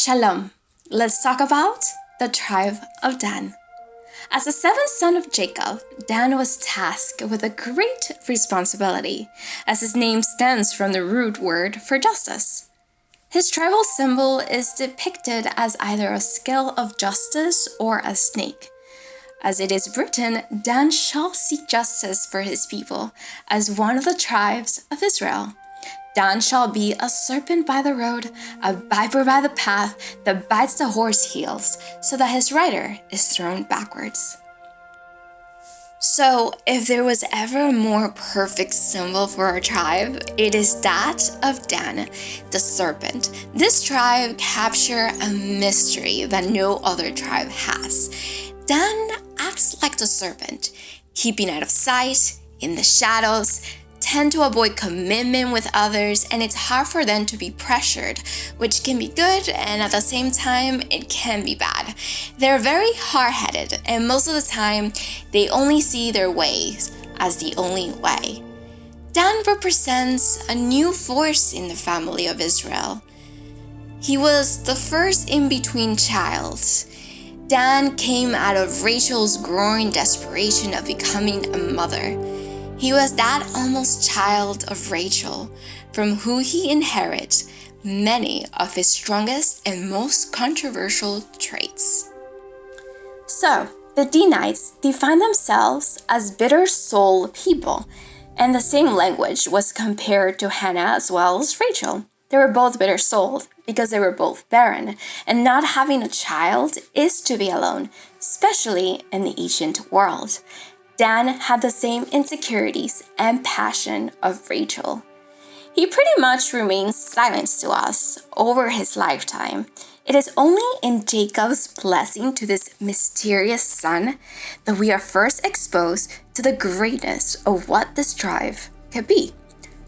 Shalom. Let's talk about the tribe of Dan. As the seventh son of Jacob, Dan was tasked with a great responsibility, as his name stems from the root word for justice. His tribal symbol is depicted as either a scale of justice or a snake. As it is written, Dan shall seek justice for his people, as one of the tribes of Israel. Dan shall be a serpent by the road, a viper by the path that bites the horse's heels, so that his rider is thrown backwards. So, if there was ever a more perfect symbol for our tribe, it is that of Dan, the serpent. This tribe captures a mystery that no other tribe has. Dan acts like the serpent, keeping out of sight, in the shadows, tend to avoid commitment with others, and it's hard for them to be pressured, which can be good, and at the same time, it can be bad. They're very hard-headed, and most of the time, they only see their ways as the only way. Dan represents a new force in the family of Israel. He was the first in-between child. Dan came out of Rachel's growing desperation of becoming a mother. He was that almost child of Rachel, from who he inherits many of his strongest and most controversial traits. So, the Danites define themselves as bitter-souled people, and the same language was compared to Hannah as well as Rachel. They were both bitter-souled because they were both barren, and not having a child is to be alone, especially in the ancient world. Dan had the same insecurities and passion of Rachel. He pretty much remains silent to us over his lifetime. It is only in Jacob's blessing to this mysterious son that we are first exposed to the greatness of what this tribe could be.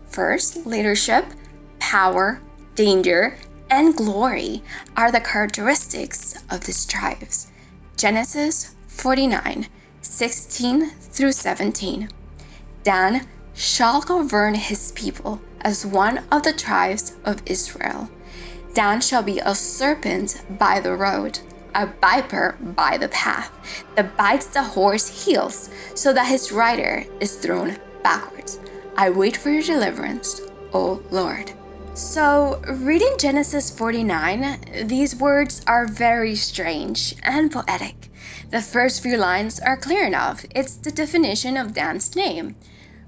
First, leadership, power, danger, and glory are the characteristics of these tribes. Genesis 49:16 through 17. Dan shall govern his people as one of the tribes of Israel. Dan shall be a serpent by the road, a viper by the path, that bites the horse's heels, so that his rider is thrown backwards. I wait for your deliverance, O Lord. So, reading Genesis 49, these words are very strange and poetic. The first few lines are clear enough. It's the definition of Dan's name.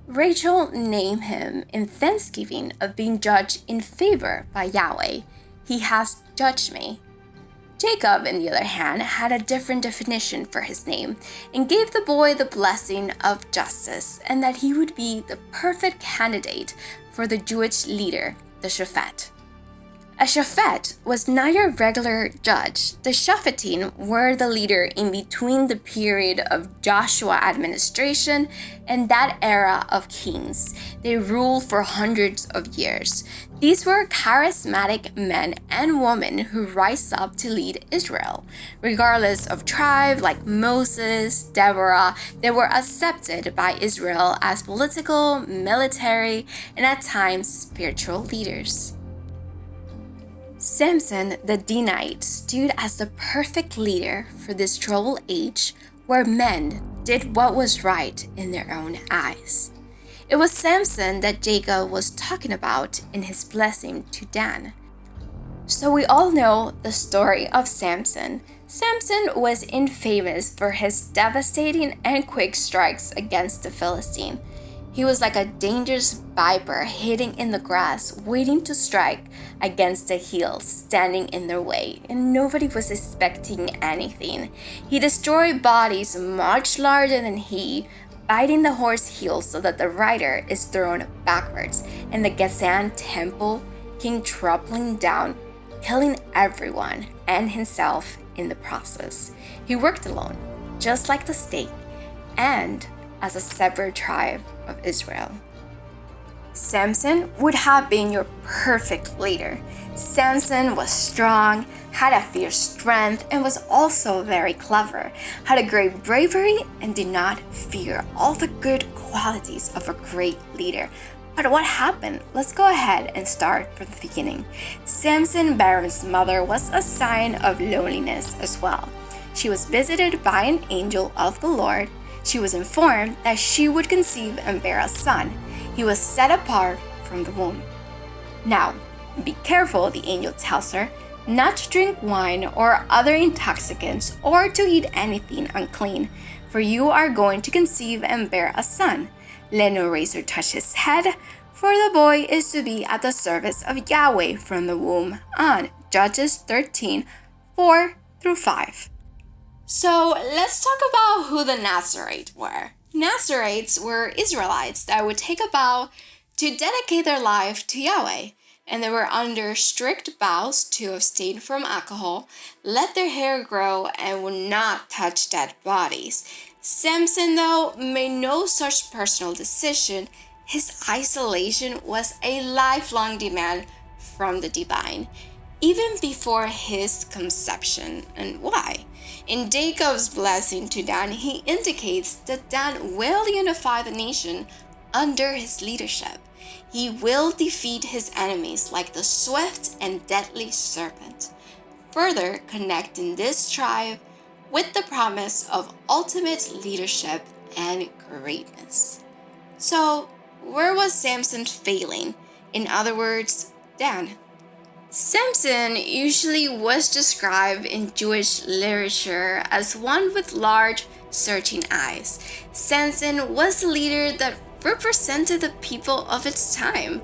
Rachel named him in thanksgiving of being judged in favor by Yahweh. He has judged me. Jacob, on the other hand, had a different definition for his name and gave the boy the blessing of justice and that he would be the perfect candidate for the Jewish leader, the Shaphat. A Shaphat was not your regular judge. The Shaphatim were the leader in between the period of Joshua administration and that era of kings. They ruled for hundreds of years. These were charismatic men and women who rise up to lead Israel. Regardless of tribe, like Moses, Deborah, they were accepted by Israel as political, military, and at times spiritual leaders. Samson the Danite stood as the perfect leader for this troubled age where men did what was right in their own eyes. It was Samson that Jacob was talking about in his blessing to Dan. So we all know the story of Samson. Samson was infamous for his devastating and quick strikes against the Philistine. He was like a dangerous viper hiding in the grass, waiting to strike against the heels standing in their way, and nobody was expecting anything. He destroyed bodies much larger than he, biting the horse's heels so that the rider is thrown backwards, and the Gazan temple came toppling down, killing everyone and himself in the process. He worked alone, just like the state, and as a separate tribe of Israel. Samson would have been your perfect leader. Samson was strong, had a fierce strength, and was also very clever, had a great bravery, and did not fear all the good qualities of a great leader. But what happened? Let's go ahead and start from the beginning. Samson Baron's mother was a sign of loneliness as well. She was visited by an angel of the Lord. She was informed that she would conceive and bear a son. He was set apart from the womb. Now, be careful, the angel tells her, not to drink wine or other intoxicants or to eat anything unclean, for you are going to conceive and bear a son. Let no razor touch his head, for the boy is to be at the service of Yahweh from the womb on. Judges 13:4-5. So let's talk about who the Nazarites were. Nazarites were Israelites that would take a vow to dedicate their life to Yahweh, and they were under strict vows to abstain from alcohol, let their hair grow, and would not touch dead bodies. Samson, though, made no such personal decision. His isolation was a lifelong demand from the divine, even before his conception. And why? In Jacob's blessing to Dan, he indicates that Dan will unify the nation under his leadership. He will defeat his enemies like the swift and deadly serpent, further connecting this tribe with the promise of ultimate leadership and greatness. So, where was Samson failing? In other words, Dan. Samson usually was described in Jewish literature as one with large, searching eyes. Samson was a leader that represented the people of its time.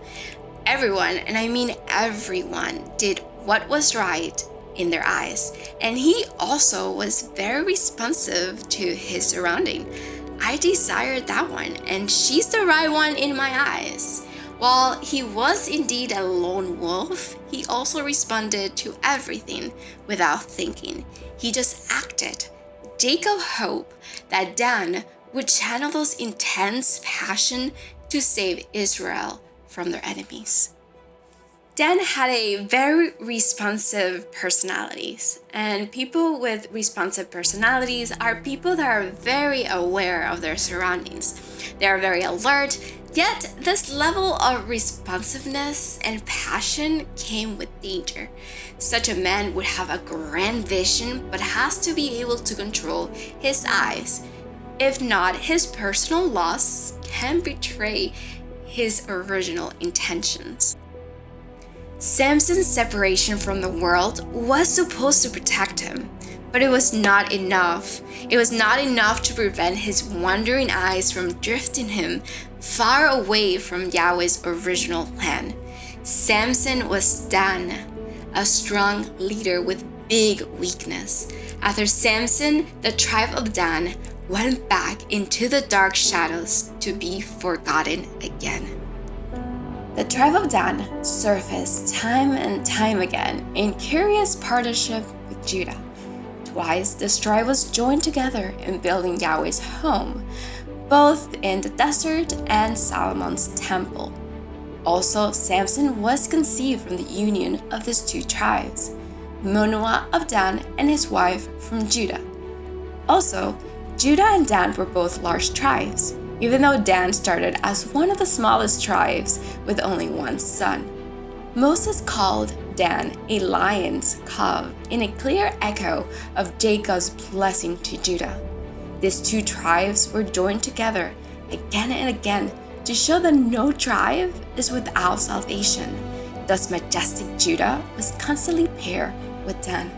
Everyone, and I mean everyone, did what was right in their eyes, and he also was very responsive to his surrounding. I desired that one, and she's the right one in my eyes. While he was indeed a lone wolf, he also responded to everything without thinking. He just acted. Jacob hoped that Dan would channel those intense passion to save Israel from their enemies. Dan had a very responsive personalities, and people with responsive personalities are people that are very aware of their surroundings. They are very alert, yet this level of responsiveness and passion came with danger. Such a man would have a grand vision, but has to be able to control his eyes. If not, his personal loss can betray his original intentions. Samson's separation from the world was supposed to protect him, but it was not enough. It was not enough to prevent his wandering eyes from drifting him far away from Yahweh's original plan. Samson was Dan, a strong leader with big weakness. After Samson, the tribe of Dan went back into the dark shadows to be forgotten again. The tribe of Dan surfaced time and time again in curious partnership with Judah. Twice, this tribe was joined together in building Yahweh's home, both in the desert and Solomon's temple. Also, Samson was conceived from the union of these two tribes, Manoah of Dan and his wife from Judah. Also, Judah and Dan were both large tribes, even though Dan started as one of the smallest tribes with only one son. Moses called Dan a lion's cub in a clear echo of Jacob's blessing to Judah. These two tribes were joined together again and again to show that no tribe is without salvation. Thus majestic Judah was constantly paired with Dan.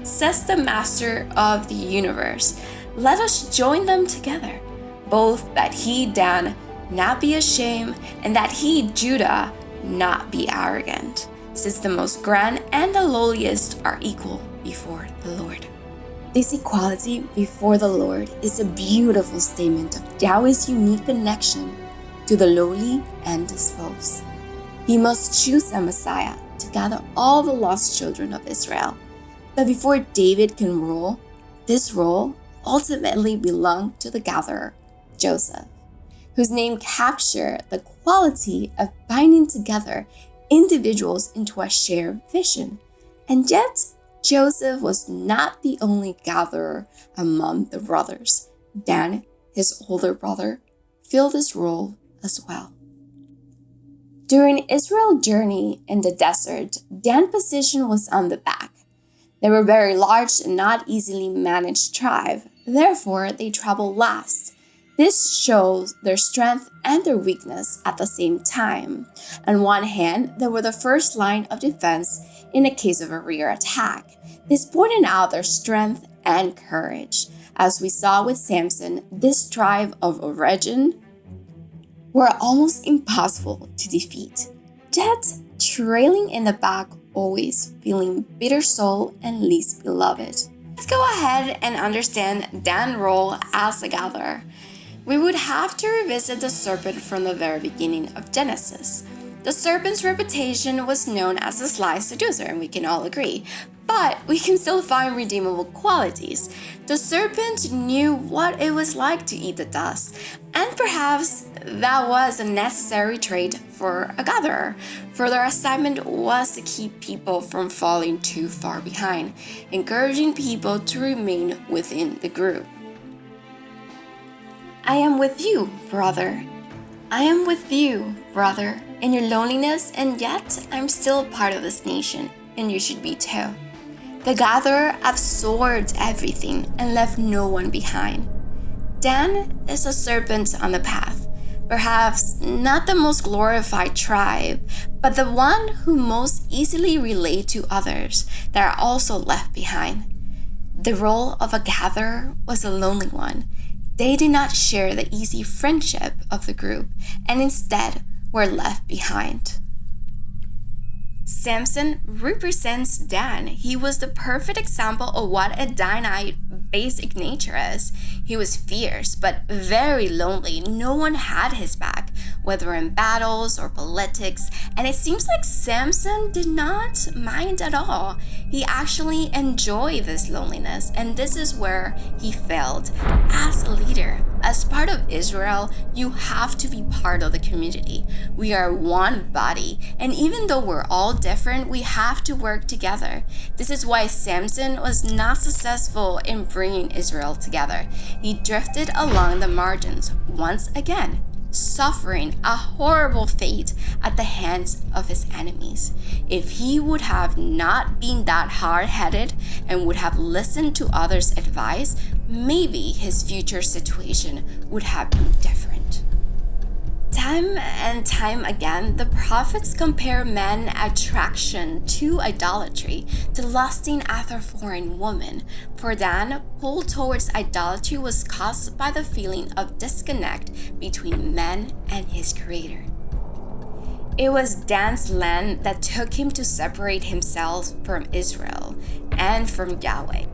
Says the Master of the universe, let us join them together, both that he, Dan, not be ashamed, and that he, Judah, not be arrogant, since the most grand and the lowliest are equal before the Lord. This equality before the Lord is a beautiful statement of Yahweh's unique connection to the lowly and disposed. He must choose a Messiah to gather all the lost children of Israel. But before David can rule, this role ultimately belonged to the gatherer, Joseph, whose name captured the quality of binding together individuals into a shared vision. And yet, Joseph was not the only gatherer among the brothers. Dan, his older brother, filled this role as well. During Israel's journey in the desert, Dan's position was on the back. They were very large and not easily managed tribe, therefore they traveled last. This shows their strength and their weakness at the same time. On one hand, they were the first line of defense in the case of a rear attack. This pointed out their strength and courage. As we saw with Samson, this tribe of origin were almost impossible to defeat. Yet, trailing in the back, always feeling bitter soul and least beloved. Let's go ahead and understand Dan's role as a gatherer. We would have to revisit the serpent from the very beginning of Genesis. The serpent's reputation was known as a sly seducer, and we can all agree. But we can still find redeemable qualities. The serpent knew what it was like to eat the dust, and perhaps that was a necessary trait for a gatherer, for their assignment was to keep people from falling too far behind, encouraging people to remain within the group. I am with you, brother. I am with you, brother, in your loneliness, and yet I'm still part of this nation, and you should be too. The gatherer absorbed everything and left no one behind. Dan is a serpent on the path, perhaps not the most glorified tribe, but the one who most easily relate to others that are also left behind. The role of a gatherer was a lonely one. They did not share the easy friendship of the group and instead were left behind. Samson represents Dan. He was the perfect example of what a Danite basic nature is. He was fierce, but very lonely. No one had his back, whether in battles or politics, and it seems like Samson did not mind at all. He actually enjoyed this loneliness, and this is where he failed as a leader. As part of Israel, you have to be part of the community. We are one body, and even though we're all different, we have to work together. This is why Samson was not successful in bringing Israel together. He drifted along the margins once again, suffering a horrible fate at the hands of his enemies. If he would have not been that hard-headed and would have listened to others' advice, maybe his future situation would have been different. Time and time again, the prophets compare men's attraction to idolatry, to lusting after foreign women. For Dan, pull towards idolatry was caused by the feeling of disconnect between man and his creator. It was Dan's land that took him to separate himself from Israel and from Yahweh.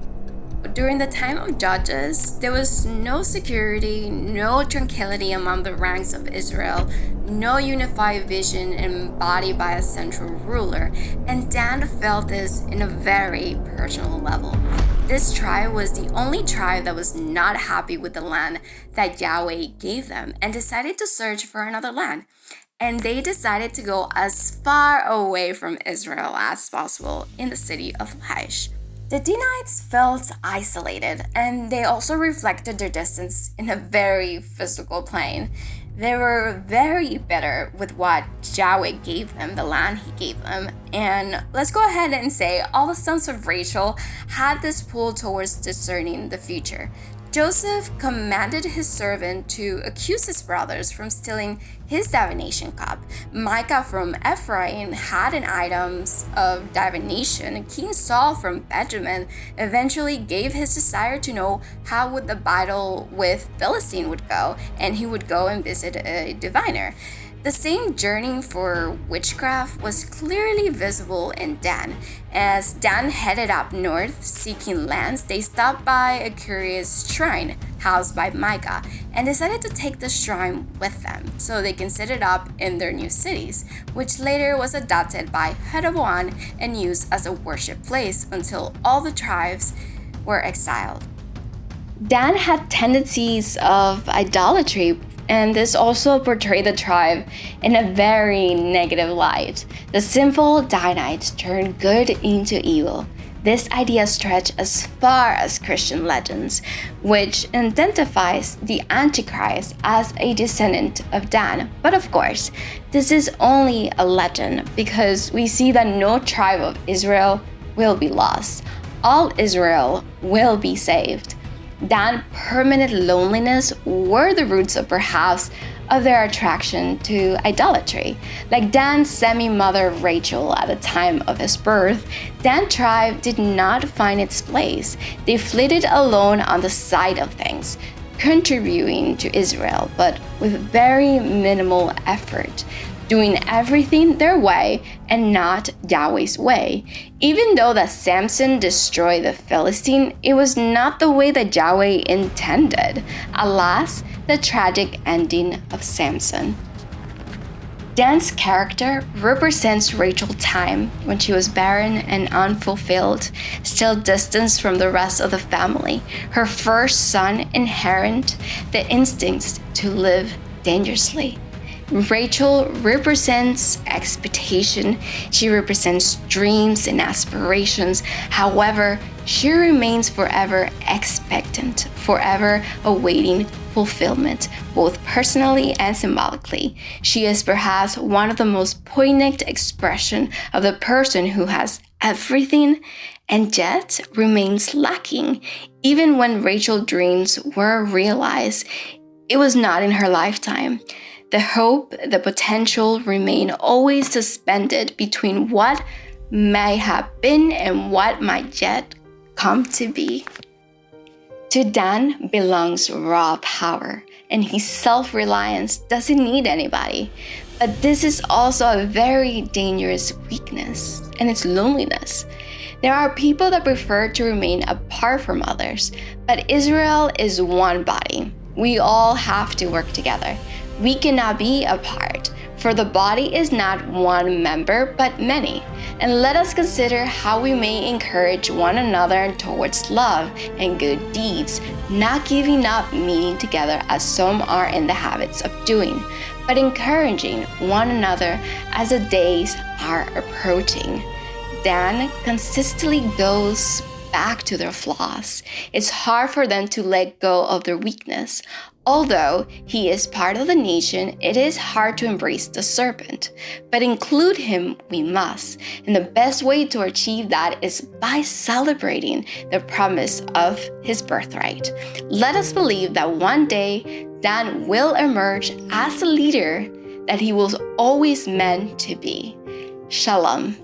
During the time of Judges, there was no security, no tranquility among the ranks of Israel, no unified vision embodied by a central ruler, and Dan felt this in a very personal level. This tribe was the only tribe that was not happy with the land that Yahweh gave them and decided to search for another land. And they decided to go as far away from Israel as possible in the city of Laish. The Danites felt isolated, and they also reflected their distance in a very physical plane. They were very bitter with what Yahweh gave them, the land he gave them. And let's go ahead and say all the sons of Rachel had this pull towards discerning the future. Joseph commanded his servant to accuse his brothers from stealing his divination cup. Micah from Ephraim had an items of divination. King Saul from Benjamin eventually gave his desire to know how would the battle with Philistine would go, and he would go and visit a diviner. The same journey for witchcraft was clearly visible in Dan. As Dan headed up north seeking lands, they stopped by a curious shrine housed by Micah and decided to take the shrine with them so they can set it up in their new cities, which later was adopted by Jeroboam and used as a worship place until all the tribes were exiled. Dan had tendencies of idolatry, and this also portrayed the tribe in a very negative light. The sinful Danites turned good into evil. This idea stretches as far as Christian legends, which identifies the Antichrist as a descendant of Dan. But of course, this is only a legend because we see that no tribe of Israel will be lost. All Israel will be saved. Dan's permanent loneliness were the roots of perhaps of their attraction to idolatry. Like Dan's semi-mother Rachel at the time of his birth, Dan's tribe did not find its place. They flitted alone on the side of things, contributing to Israel, but with very minimal effort, doing everything their way and not Yahweh's way. Even though that Samson destroyed the Philistine, it was not the way that Yahweh intended. Alas, the tragic ending of Samson. Dan's character represents Rachel's time when she was barren and unfulfilled, still distanced from the rest of the family. Her first son inherited the instincts to live dangerously. Rachel represents expectation. She represents dreams and aspirations. However, she remains forever expectant, forever awaiting fulfillment, both personally and symbolically. She is perhaps one of the most poignant expressions of the person who has everything and yet remains lacking. Even when Rachel's dreams were realized, it was not in her lifetime. The hope, the potential remain always suspended between what may have been and what might yet come to be. To Dan belongs raw power, and his self-reliance doesn't need anybody. But this is also a very dangerous weakness, and it's loneliness. There are people that prefer to remain apart from others, but Israel is one body. We all have to work together. We cannot be apart, for the body is not one member but many. And let us consider how we may encourage one another towards love and good deeds, not giving up meeting together as some are in the habits of doing, but encouraging one another as the days are approaching. Dan consistently goes back to their flaws. It's hard for them to let go of their weakness. Although he is part of the nation, it is hard to embrace the serpent. But include him we must. And the best way to achieve that is by celebrating the promise of his birthright. Let us believe that one day Dan will emerge as the leader that he was always meant to be. Shalom.